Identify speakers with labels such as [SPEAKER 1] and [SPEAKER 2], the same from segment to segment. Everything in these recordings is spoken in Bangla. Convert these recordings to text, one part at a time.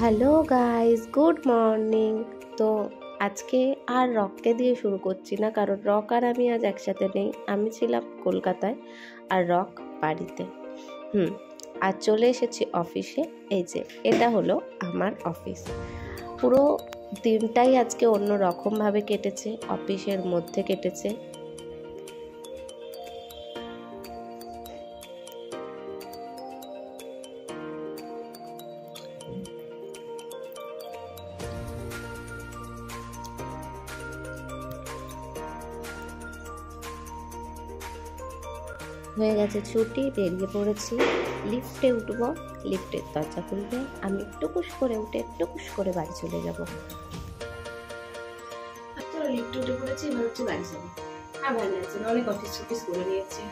[SPEAKER 1] Hello guys, good morning. তো আজকে আর রককে দিয়ে শুরু করছি না, কারণ রক আর আমি আজ একসাথে নেই। আমি ছিলাম কলকাতায় আর রক বাড়িতে। আজ চলে এসেছি অফিসে। এই যে এটা হলো আমার অফিস। পুরো দিনটাই আজকে অন্য রকমভাবে কেটেছে, অফিসের মধ্যে কেটেছে। হয়ে গেছে ছুটি, বেরিয়ে পড়েছি। লিফটে উঠবো, লিফটের দরজা খুলবে, আমি টুকুস করে উঠে টুকুস করে বাড়ি চলে যাব।
[SPEAKER 2] লিফটে উঠে পড়েছি, এবার হচ্ছে বাড়ি যাবো। আর ভালো লাগছে না, অনেক অফিস করে নিয়েছি।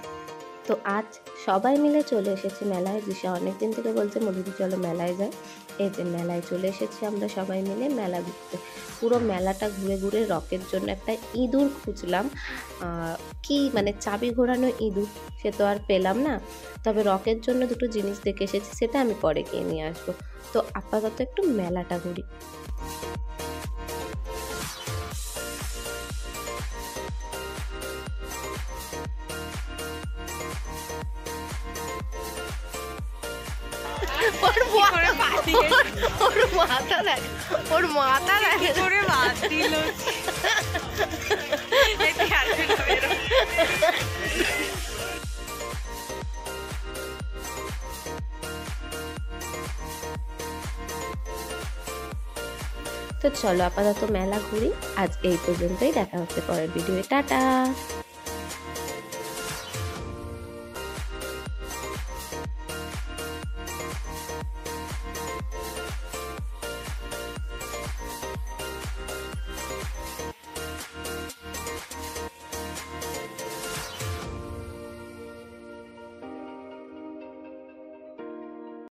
[SPEAKER 1] তো আজ সবাই মিলে চলে এসেছি মেলায়। দিশা অনেকদিন থেকে বলছে মধুদি চলো মেলায় যায়। এই যে মেলায় চলে এসেছি আমরা সবাই মিলে মেলা ঘুরতে। পুরো মেলাটা ঘুরে ঘুরে রকের জন্য একটা ইঁদুর খুঁজলাম। কি মানে চাবি ঘোরানো ইঁদুর, সে তো আর পেলাম না। তবে রকের জন্য দুটো জিনিস দেখে এসেছি, সেটা আমি পরে গিয়ে নিয়ে আসবো। তো আপাতত একটু মেলাটা ঘুরি। ওর মাথা দেখ, ওর মাথা দেখ করে বাদ দিল। তো চলো আপাতত মেলা ঘুরি। আজ এই পর্যন্তই, দেখা হচ্ছে পরের ভিডিও। টাটা।